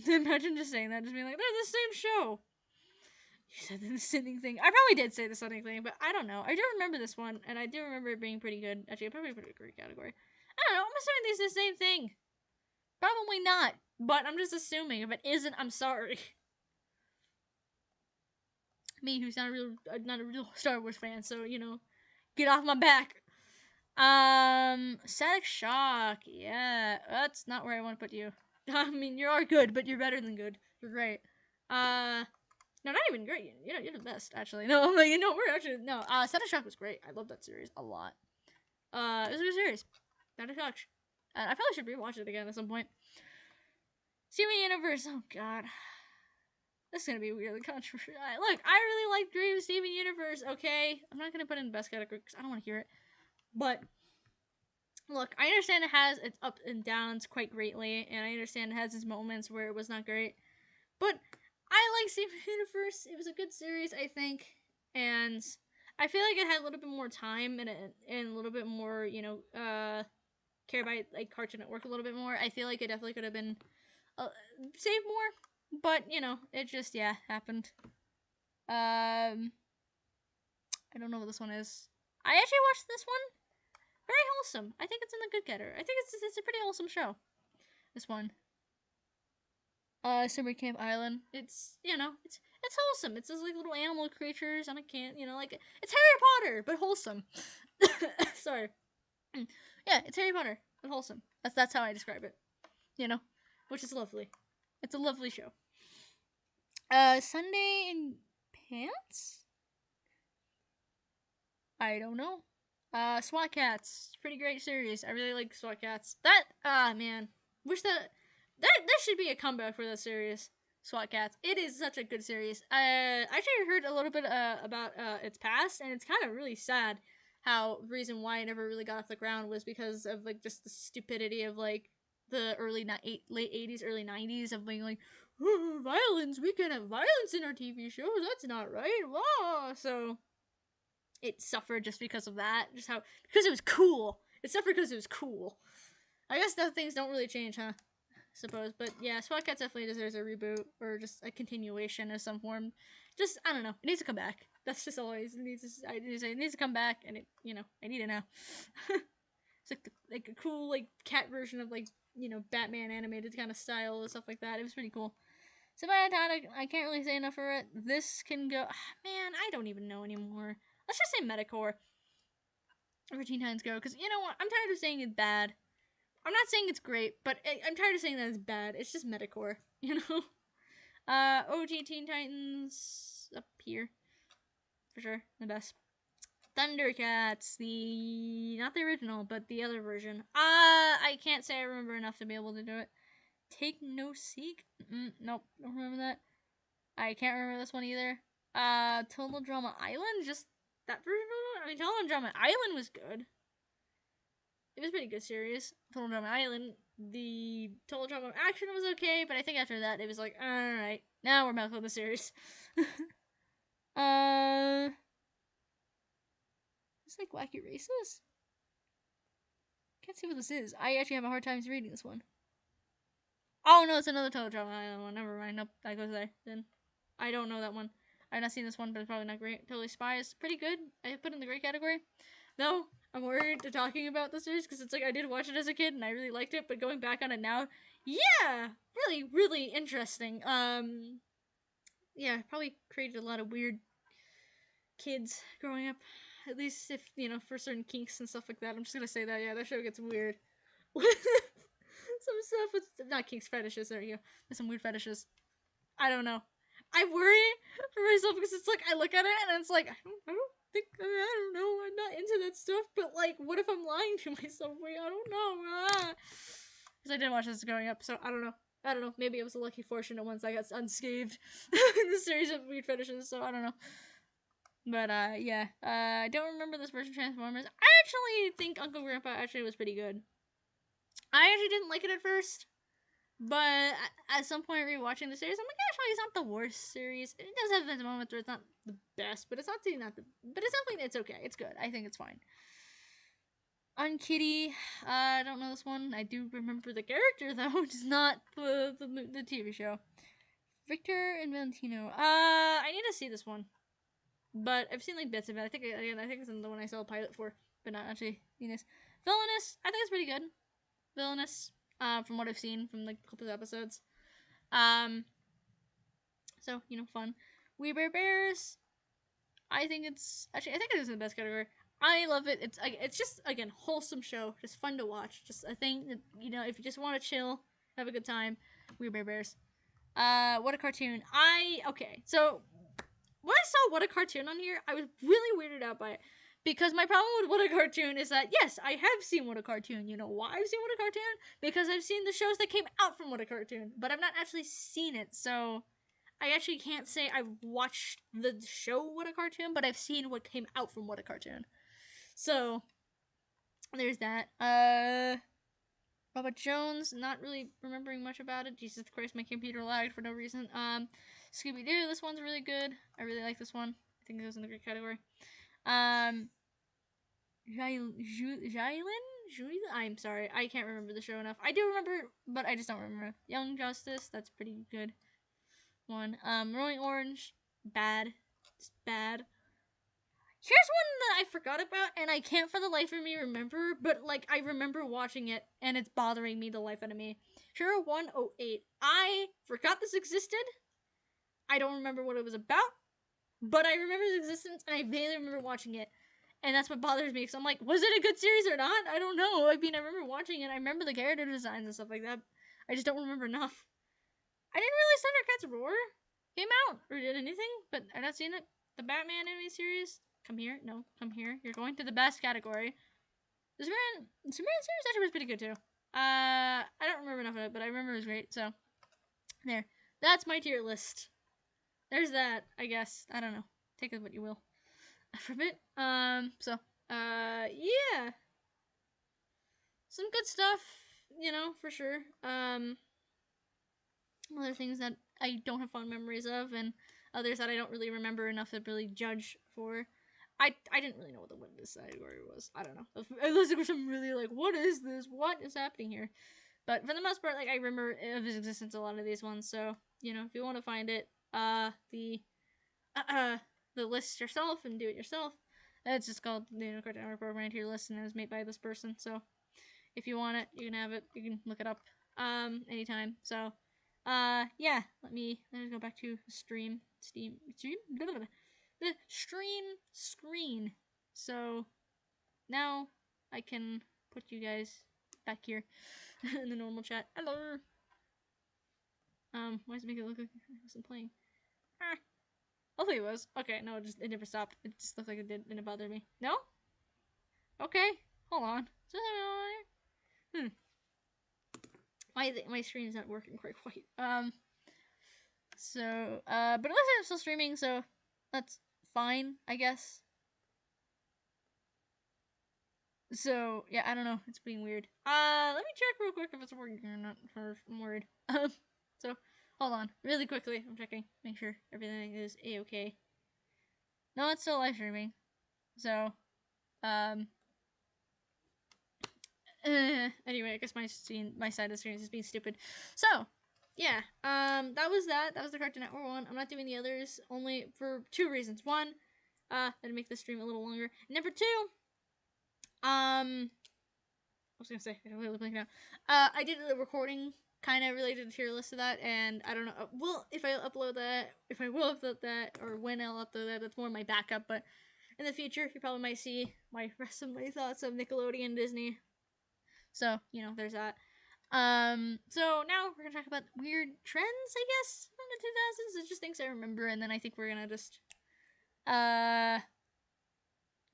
Imagine just saying that, just being like, they're the same show. You said the sending thing. I probably did say the sending thing, but I don't know. I do remember this one, and I do remember it being pretty good. Actually, I probably put it in a great category. I don't know. I'm assuming these are the same thing. Probably not, but I'm just assuming. If it isn't, I'm sorry. Me, who's not a real Star Wars fan, so get off my back. Static Shock, yeah, that's not where I want to put you. I mean, you are good, but you're better than good. You're great. No, not even great. You're the best, actually. No, we're actually no. Static Shock was great. I love that series a lot. It was a good series. Static Shock. I probably should rewatch it again at some point. Steven Universe. Oh God. This is gonna be really controversial. Look, I really like Dream Steven Universe, okay? I'm not gonna put it in the best category because I don't want to hear it. But, look, I understand it has its ups and downs quite greatly, and I understand it has its moments where it was not great. But, I like Steven Universe. It was a good series, I think. And I feel like it had a little bit more time and a little bit more, care by, like, Cartoon Network a little bit more. I feel like it definitely could have been saved more. But, it just, happened. I don't know what this one is. I actually watched this one. Very wholesome. I think it's in the good category. I think it's a pretty wholesome show. This one. Summer Camp Island. It's, it's wholesome. It's those, like, little animal creatures on a can, it's Harry Potter, but wholesome. Sorry. Yeah, it's Harry Potter, but wholesome. That's how I describe it. Which is lovely. It's a lovely show. Sunday in Pants? I don't know. SWAT Cats. Pretty great series. I really like SWAT Cats. Man. Wish that should be a comeback for that series. SWAT Cats. It is such a good series. I actually heard a little bit about its past, and it's kind of really sad how the reason why it never really got off the ground was because of, like, just the stupidity of, like, the late 80s, early 90s of being like, oh, violence, we can have violence in our TV shows, that's not right, wow. So it suffered just because of that, because it was cool. It suffered because it was cool. I guess those things don't really change, huh? Suppose, but yeah, SWAT Cats definitely deserves a reboot or just a continuation of some form. Just, I don't know, it needs to come back. That's just always it needs to come back, and I need it now. It's like a cool, like, cat version of, like, Batman animated kind of style and stuff like that. It was pretty cool. So I can't really say enough for it. This can go. Man, I don't even know anymore. Let's just say Metacore over Teen Titans Go, because you know what? I'm tired of saying it's bad. I'm not saying it's great, but I'm tired of saying that it's bad. It's just Metacore, OG Teen Titans up here for sure, the best. Thundercats, not the original, but the other version. I can't say I remember enough to be able to do it. Take No Seek? Nope, don't remember that. I can't remember this one either. Total Drama Island? Just that version? I mean, Total Drama Island was good. It was a pretty good series. Total Drama Island. The Total Drama Action was okay, but I think after that it was like, alright, now we're back on the series. It's like Wacky Races? Can't see what this is. I actually have a hard time reading this one. Oh no, it's another Total Drama Island one. Never mind. Nope, that goes there. Then I don't know that one. I've not seen this one, but it's probably not great. Totally Spies, pretty good. I put it in the great category. Though I'm worried to talking about the series because it's like I did watch it as a kid and I really liked it, but going back on it now, yeah, really, really interesting. Yeah, probably created a lot of weird kids growing up. At least if for certain kinks and stuff like that. I'm just gonna say that. Yeah, that show gets weird. Some stuff with not kinks, fetishes. There you go. There's some weird fetishes. I don't know. I worry for myself because it's like I look at it and it's like I don't think I don't know. I'm not into that stuff. But like, what if I'm lying to myself? Wait, I don't know. Because I didn't watch this growing up, so I don't know. I don't know. Maybe it was a lucky fortunate ones I got unscathed in the series of weird fetishes. So I don't know. But yeah. I don't remember this version of Transformers. I actually think Uncle Grandpa actually was pretty good. I actually didn't like it at first. But at some point rewatching the series, I'm like, actually, it's not the worst series. It does have its moments where it's not the best, but it's not the. But it's definitely it's okay. It's good. I think it's fine. On Kitty, I don't know this one. I do remember the character though, which is not the TV show. Victor and Valentino. I need to see this one, but I've seen like bits of it. I think it's the one I saw a pilot for, but not actually Venus. Villainous. I think it's pretty good. Villainous. From what I've seen from like a couple of episodes. So fun. We Bear Bears. I think it is in the best category. I love it. It's just again wholesome show, just fun to watch. Just a thing that if you just want to chill, have a good time. We Bear Bears. What a cartoon. So when I saw What a Cartoon on here, I was really weirded out by it. Because my problem with What a Cartoon is that, yes, I have seen What a Cartoon. You know why I've seen What a Cartoon? Because I've seen the shows that came out from What a Cartoon. But I've not actually seen it, so I actually can't say I've watched the show What a Cartoon, but I've seen what came out from What a Cartoon. So, there's that. Robert Jones, not really remembering much about it. Jesus Christ, my computer lagged for no reason. Scooby-Doo, this one's really good. I really like this one. I think it goes in the great category. Jalen? I'm sorry, I can't remember the show enough. I do remember, but I just don't remember. Young Justice, that's pretty good one. Rolling Orange, bad. It's bad. Here's one that I forgot about, and I can't for the life of me remember, but like I remember watching it, and it's bothering me the life out of me. Hero 108. I forgot this existed. I don't remember what it was about, but I remember its existence, and I vaguely remember watching it. And that's what bothers me, because I'm like, was it a good series or not? I don't know. I mean, I remember watching it. I remember the character designs and stuff like that. I just don't remember enough. I didn't realize Thundercats Roar came out or did anything, but I've not seen it. The Batman anime series. Come here. No, come here. You're going to the best category. The Superman series actually was pretty good too. I don't remember enough of it, but I remember it was great. So, there. That's my tier list. There's that, I guess. I don't know. Take it what you will from it. Yeah. Some good stuff, for sure. Other things that I don't have fond memories of, and others that I don't really remember enough to really judge for. I didn't really know what this category was. I don't know. Unless there was some really like, what is this? What is happening here? But for the most part, like I remember of his existence a lot of these ones. So if you want to find it, the list yourself and do it yourself. It's just called Cartoon Network Program Tier List, and it was made by this person. So if you want it, you can have it. You can look it up anytime. So yeah, let me go back to the stream the stream screen. So now I can put you guys back here in the normal chat. Hello. Why does it make it look like I wasn't playing? Hopefully it was. Okay, no, it never stopped. It just looked like it did, and it bothered me. No? Okay, hold on. My screen is not working quite. So, but it looks like I'm still streaming, so that's fine, I guess. So, yeah, I don't know. It's being weird. Let me check real quick if it's working or not. I'm worried. So, hold on. Really quickly, I'm checking. Make sure everything is A-okay. No, it's still live streaming. So, anyway, I guess my side of the screen is being stupid. So, yeah, that was the Cartoon Network one. I'm not doing the others only for two reasons. One, to make the stream a little longer. Number two, I was gonna say, I really blank now. I did a recording kind of related to tier list of that, and I don't know. Well, if I will upload that, or when I'll upload that, that's more my backup. But in the future, you probably might see my rest of my thoughts of Nickelodeon, Disney. So there's that. So now we're gonna talk about weird trends, I guess, from the 2000s. It's just things I remember, and then I think we're gonna just,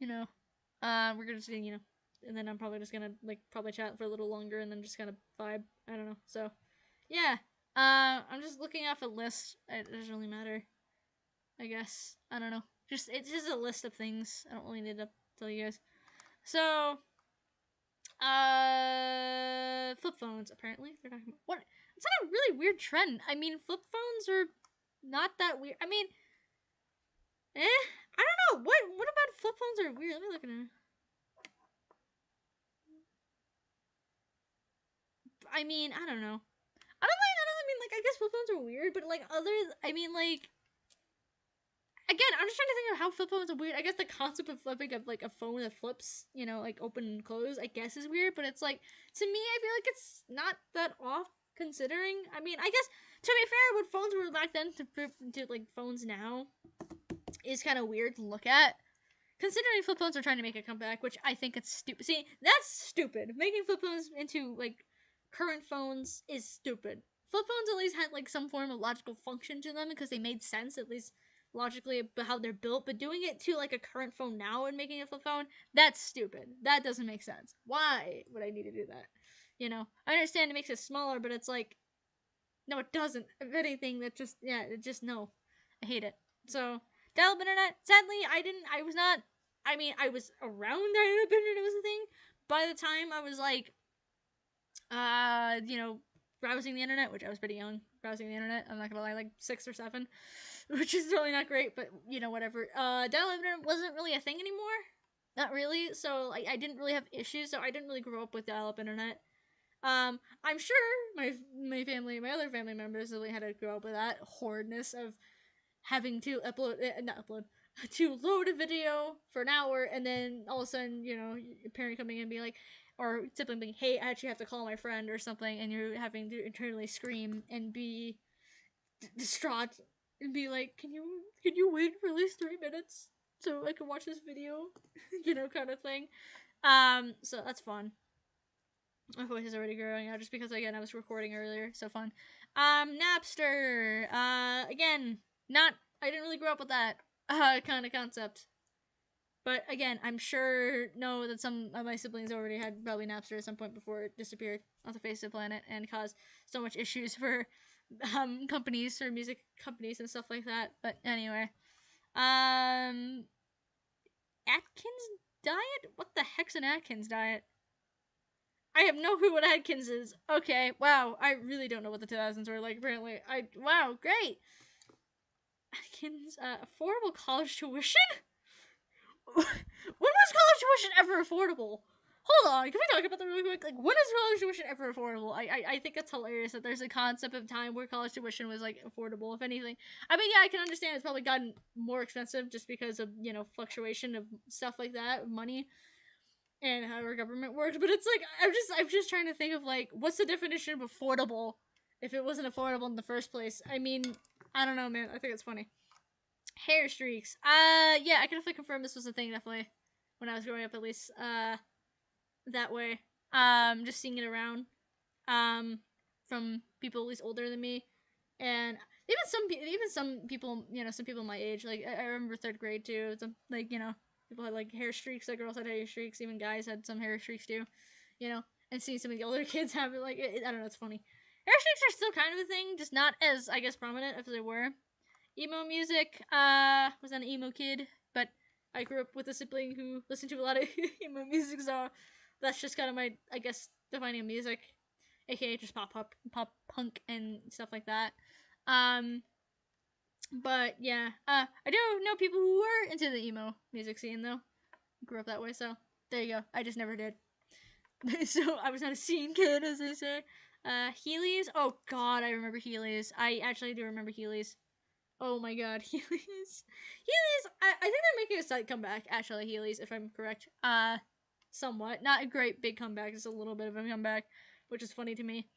you know, we're gonna just, and then I'm probably just gonna, like, probably chat for a little longer and then just kind of vibe. I don't know. So, yeah. I'm just looking off a list. It doesn't really matter, I guess. I don't know. It's just a list of things. I don't really need to tell you guys. So, flip phones, apparently. They're talking about, what? It's not a really weird trend. I mean, flip phones are not that weird. I mean, I don't know. What about flip phones are weird? Let me look at it. I mean, I don't know. I mean, like, I guess flip phones are weird, but, like, I mean, like, again, I'm just trying to think of how flip phones are weird. I guess the concept of flipping of, like, a phone that flips, like, open and close, I guess is weird, but it's, like, to me, I feel like it's not that off, considering. I mean, I guess, to be fair, what phones were back then to like, phones now is kind of weird to look at. Considering flip phones are trying to make a comeback, which I think it's stupid. See, that's stupid. Making flip phones into, like, current phones is stupid. Flip phones at least had, like, some form of logical function to them because they made sense, at least logically, about how they're built. But doing it to, like, a current phone now and making a flip phone, that's stupid. That doesn't make sense. Why would I need to do that? I understand it makes it smaller, but it's like, no, it doesn't. If anything, no. I hate it. So, dial-up internet, sadly, I was around dial-up internet was a thing. By the time I was like, browsing the internet, which I was pretty young, browsing the internet, I'm not gonna lie, like 6 or 7, which is really not great, but, whatever. Dial-up internet wasn't really a thing anymore. Not really, so, like, I didn't really have issues, so I didn't really grow up with dial-up internet. I'm sure my other family members really had to grow up with that horridness of having to not upload, to load a video for an hour, and then all of a sudden, your parent coming in and being like, or sibling being, hey, I actually have to call my friend or something, and you're having to internally scream and be distraught and be like, can you wait for at least 3 minutes so I can watch this video, kind of thing. So that's fun. My voice is already growing out just because, again, I was recording earlier. So fun. Napster. Again, I didn't really grow up with that kind of concept. But again, I'm sure know that some of my siblings already had probably Napster at some point before it disappeared off the face of the planet and caused so much issues for companies, or music companies and stuff like that. But anyway, Atkins diet? What the heck's an Atkins diet? I have no clue what Atkins is. Okay, wow. I really don't know what the 2000s were like, apparently. Wow, great. Atkins, affordable college tuition? When was college tuition ever affordable? Hold on, can we talk about that really quick? Like, when is college tuition ever affordable? I think it's hilarious that there's a concept of time where college tuition was, like, affordable, if anything. I mean, yeah, I can understand it's probably gotten more expensive just because of, fluctuation of stuff like that, money and how our government worked, but it's like, I'm just trying to think of, like, what's the definition of affordable if it wasn't affordable in the first place. I mean, I don't know, man. I think it's funny. Hair streaks. Yeah, I can definitely confirm this was a thing, definitely, when I was growing up, at least, that way. Just seeing it around, from people at least older than me, and even some people, some people my age, like, I remember 3rd grade, too, some, like, people had, like, hair streaks, like, girls had hair streaks, even guys had some hair streaks, too, and seeing some of the older kids have it, like, I don't know, it's funny. Hair streaks are still kind of a thing, just not as, I guess, prominent as they were. Emo music, was not an emo kid, but I grew up with a sibling who listened to a lot of emo music, so that's just kind of my, I guess, defining music, aka just pop punk and stuff like that. But yeah, I do know people who were into the emo music scene, though. Grew up that way, so there you go. I just never did. So I was not a scene kid, as they say. Heelys. Oh god, I remember Heelys. I actually do remember Heelys. Oh my god, Heelys. Heelys. I think they're making a slight comeback. Actually, Heelys, if I'm correct. Somewhat. Not a great big comeback. Just a little bit of a comeback, which is funny to me.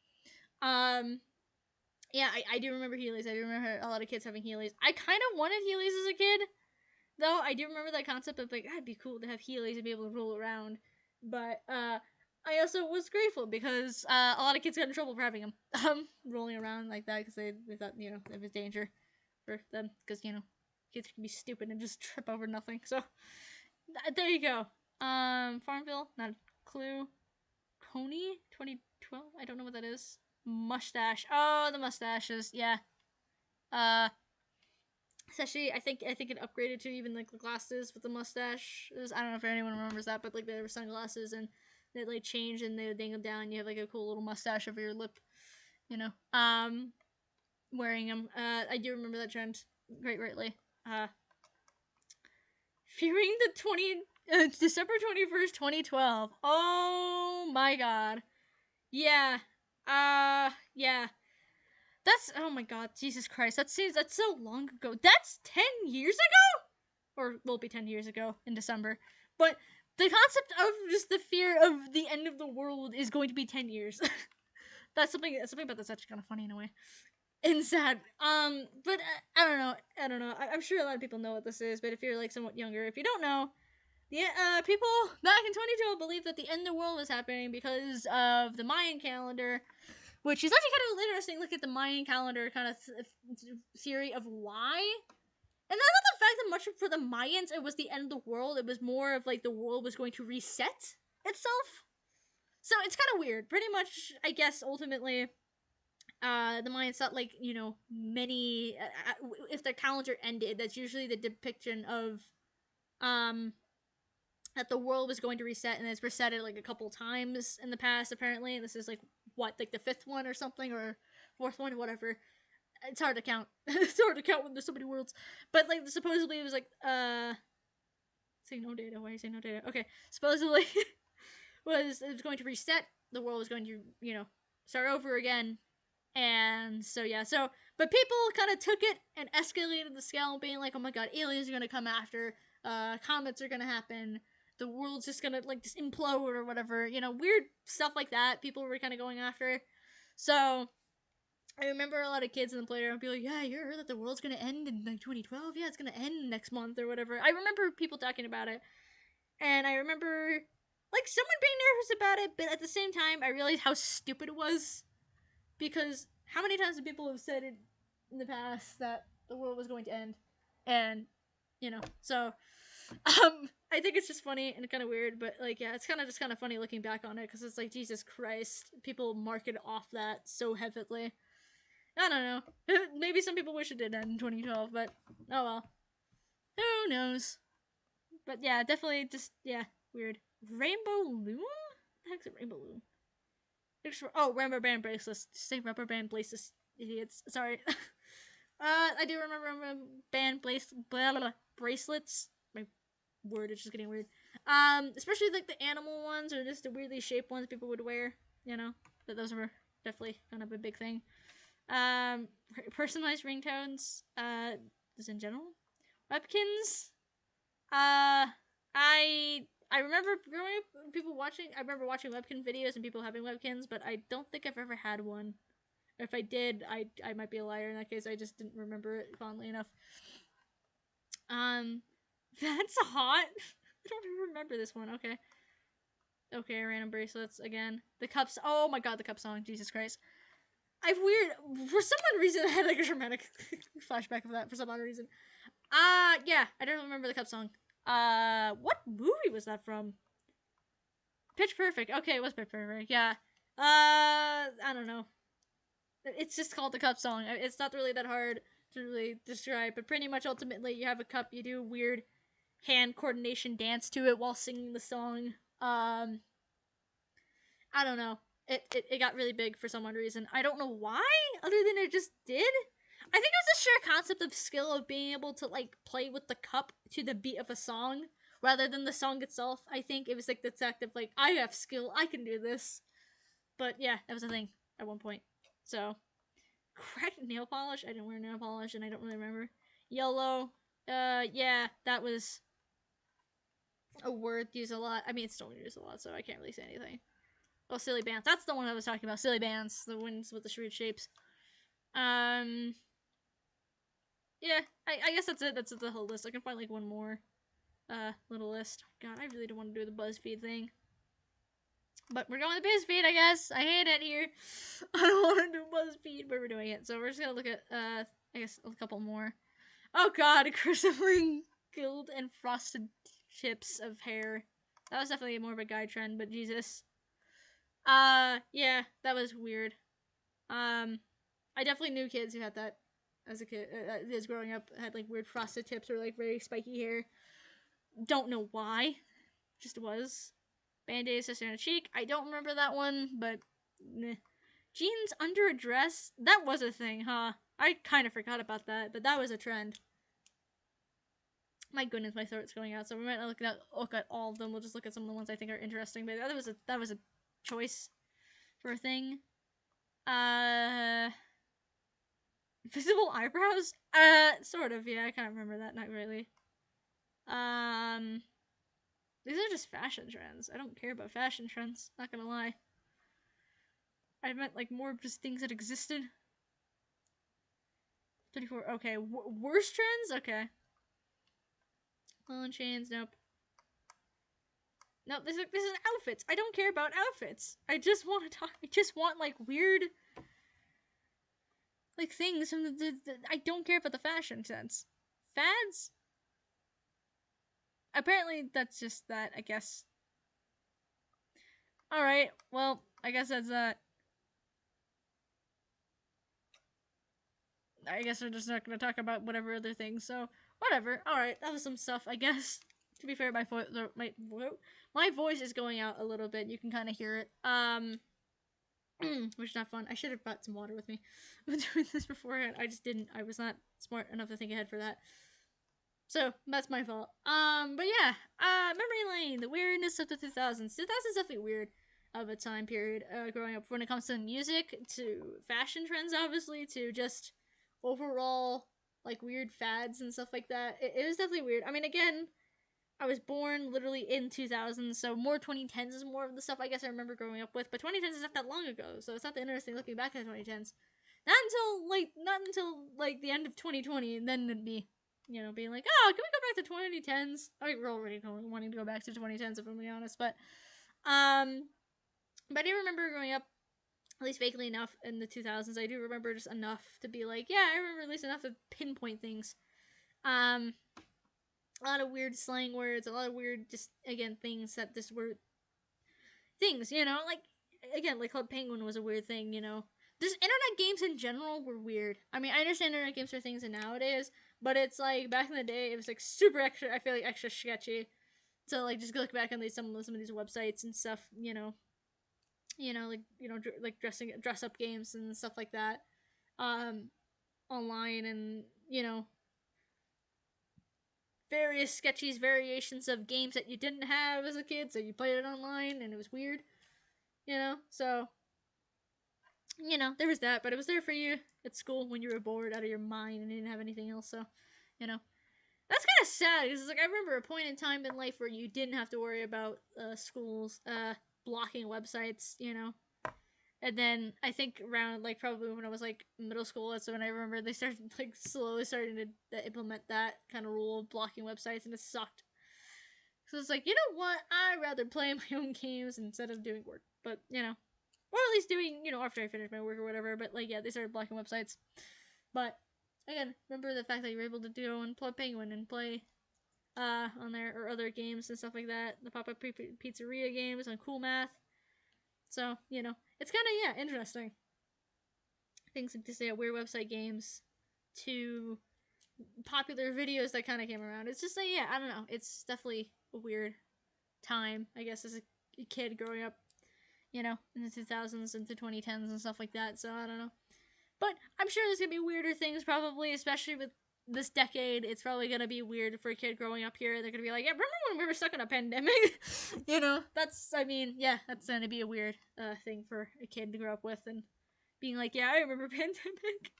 Yeah, I do remember Heelys. I do remember a lot of kids having Heelys. I kind of wanted Heelys as a kid, though. I do remember that concept of, like, it'd be cool to have Heelys and be able to roll around. But, I also was grateful because a lot of kids got in trouble for having him rolling around like that because they thought, you know, it was danger for them because, you know, kids can be stupid and just trip over nothing. So there you go. Farmville, not a clue. Coney 2012. I don't know what that is. Mustache. Oh, the mustaches. Yeah. Uh, Especially, I think it upgraded to even like the glasses with the mustaches. I don't know if anyone remembers that, but like there were sunglasses and they like change and they would dangle down. And you have like a cool little mustache over your lip, you know. Wearing them. I do remember that trend greatly. Uh, Fearing the December 21st, 2012. Oh my god. Yeah. Yeah. That's, oh my god, Jesus Christ. That's so long ago. That's 10 years ago? Or will be 10 years ago in December. But the concept of just the fear of the end of the world is going to be 10 years. That's something about that's actually kind of funny in a way. And sad. But I don't know. I'm sure a lot of people know what this is, but if you're like somewhat younger, if you don't know, yeah, people back in 2012 believed that the end of the world was happening because of the Mayan calendar, which is actually kind of interesting. Look at the Mayan calendar kind of theory of why. And that's not the fact that much for the Mayans it was the end of the world. It was more of like the world was going to reset itself. So it's kind of weird. Pretty much, I guess, ultimately, the Mayans thought like, you know, many if their calendar ended, that's usually the depiction of um that the world was going to reset, and it's resetted like a couple times in the past apparently. And this is like what, like the fifth one or something, or fourth one, whatever. It's hard to count. It's hard to count when there's so many worlds. But like supposedly it was like say no data. Why you say no data? Okay, supposedly it was going to reset. The world was going to, you know, start over again. And so yeah, so but people kind of took it and escalated the scale, being like, oh my god, aliens are gonna come after, comets are gonna happen, the world's just gonna like just implode or whatever, you know, weird stuff like that. People were kind of going after. So I remember a lot of kids in the playground be like, yeah, you heard that the world's gonna end in like 2012? Yeah, it's gonna end next month or whatever. I remember people talking about it, and I remember like someone being nervous about it, but at the same time, I realized how stupid it was, because how many times have people have said it in the past that the world was going to end, and you know, so I think it's just funny and kind of weird, but like yeah, it's kind of just kind of funny looking back on it because it's like Jesus Christ, people market off that so heavily. I don't know. Maybe some people wish it did end in 2012, but oh well. Who knows? But yeah, definitely just, yeah, weird. Rainbow Loom? What the heck's a Rainbow Loom? Oh, rubber band bracelets. Say rubber band bracelets, idiots. Sorry. I do remember rubber band bracelets. My word is just getting weird. Especially like the animal ones or just the weirdly shaped ones people would wear. You know, but those were definitely kind of a big thing. Personalized ringtones. Just in general. Webkins. I remember growing up, people watching. I remember watching webkin videos and people having webkins, but I don't think I've ever had one. Or if I did, I might be a liar in that case. I just didn't remember it fondly enough. Um, that's hot. I don't even remember this one. Okay. Okay, random bracelets again. The cups. Oh my god, the cup song. Jesus Christ. I've weird. For some odd reason, I had like a dramatic flashback of that for some odd reason. Yeah, I don't remember the cup song. What movie was that from? Pitch Perfect. Okay, it was Pitch Perfect. Yeah. I don't know. It's just called the cup song. It's not really that hard to really describe, but pretty much ultimately you have a cup, you do weird hand coordination dance to it while singing the song. I don't know. It got really big for some odd reason. I don't know why, other than it just did. I think it was the sheer concept of skill of being able to like play with the cup to the beat of a song rather than the song itself. I think it was like the fact of like, I have skill, I can do this. But yeah, that was a thing at one point. So cracked nail polish. I didn't wear nail polish, and I don't really remember. Yellow. Yeah, that was a word used a lot. I mean, it's still used a lot, so I can't really say anything. Oh, silly bands. That's the one I was talking about. Silly bands, the ones with the weird shapes. Um, yeah, I guess that's it. That's the whole list. I can find like one more little list. God, I really don't want to do the BuzzFeed thing. But we're going to BuzzFeed, I guess. I hate it here. I don't want to do BuzzFeed, but we're doing it. So we're just gonna look at I guess a couple more. Oh god, crippling gilded and frosted tips of hair. That was definitely more of a guy trend, but Jesus. Yeah, that was weird. I definitely knew kids who had that as a kid, as growing up, had like weird frosted tips or like very spiky hair. Don't know why, just was. Band-Aid sister on a cheek. I don't remember that one, but meh. Jeans under a dress. That was a thing, huh? I kind of forgot about that, but that was a trend. My goodness, my throat's going out, so we might not look at all of them. We'll just look at some of the ones I think are interesting. But that was a choice for a thing. Visible eyebrows? Sort of, yeah, I kind of remember that, not really. These are just fashion trends. I don't care about fashion trends, not gonna lie. I meant, like, more just things that existed. 34, okay. Worst trends? Okay. Clone chains, nope. No, this is outfits. I don't care about outfits. I just want to talk. I just want, like, weird, like, things from I don't care about the fashion sense. Fads? Apparently, that's just that, I guess. Alright, well, I guess that's that. I guess we're just not gonna talk about whatever other things, so whatever. Alright, that was some stuff, I guess. To be fair, my voice is going out a little bit. You can kind of hear it. Which is not fun. I should have brought some water with me. I've been doing this beforehand. I just didn't. I was not smart enough to think ahead for that. So that's my fault. But yeah, memory lane, the weirdness of the 2000s. 2000s is definitely weird of a time period. Growing up, when it comes to music, to fashion trends, obviously, to just overall like weird fads and stuff like that. It was definitely weird. I mean, again, I was born literally in 2000, so more 2010s is more of the stuff I guess I remember growing up with. But 2010s is not that long ago, so it's not that interesting looking back at 2010s. Not until like the end of 2020, and then it'd be, you know, being like, oh, can we go back to 2010s? I mean, we're already wanting to go back to 2010s if I'm being honest, but I do remember growing up, at least vaguely enough in the 2000s. I do remember just enough to be like, yeah, I remember at least enough to pinpoint things. A lot of weird slang words, a lot of weird, just again, things that just were things, you know, like again, like Club Penguin was a weird thing, you know. Just internet games in general were weird. I mean, I understand internet games are things nowadays, but it's like back in the day, it was like super extra. I feel like extra sketchy. So like just look back on some of these websites and stuff, like dress up games and stuff like that, online, and various sketchy variations of games that you didn't have as a kid, so you played it online and it was weird, So, there was that, but it was there for you at school when you were bored out of your mind and didn't have anything else, so, That's kind of sad because like I remember a point in time in life where you didn't have to worry about schools blocking websites, And then I think around like probably when I was like middle school, that's when I remember they started like slowly starting to implement that kind of rule of blocking websites, and it sucked. So it's like, you know what? I'd rather play my own games instead of doing work. But or at least doing after I finish my work or whatever. But like yeah, they started blocking websites. But again, remember the fact that you were able to do and play Penguin and play on there or other games and stuff like that. The pop up pizzeria games on Cool Math. So it's kind of interesting. Things like to say weird website games to popular videos that kind of came around. It's just like I don't know. It's definitely a weird time, I guess, as a kid growing up, in the 2000s into 2010s and stuff like that. So I don't know. But I'm sure there's gonna be weirder things probably, especially with this decade. It's probably gonna be weird for a kid growing up here. They're gonna be like, yeah, remember when we were stuck in a pandemic? That's that's gonna be a weird thing for a kid to grow up with and being like, yeah, I remember pandemic.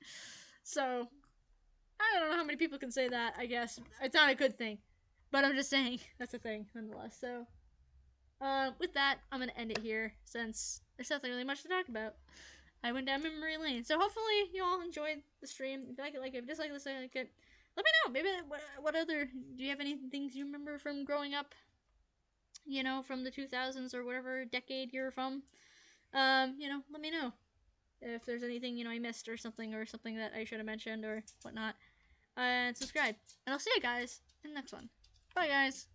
So I don't know how many people can say that. I guess it's not a good thing, but I'm just saying that's a thing nonetheless. So with that, I'm gonna end it here since there's nothing really much to talk about. I went down memory lane. So hopefully you all enjoyed the stream. If you like it, like it. If you dislike it, like it. Let me know. Maybe what other do you have any things you remember from growing up? you know, from the 2000s or whatever decade you're from. You know, let me know if there's anything, you know, I missed or something that I should have mentioned or whatnot. And subscribe. And I'll see you guys in the next one. Bye, guys.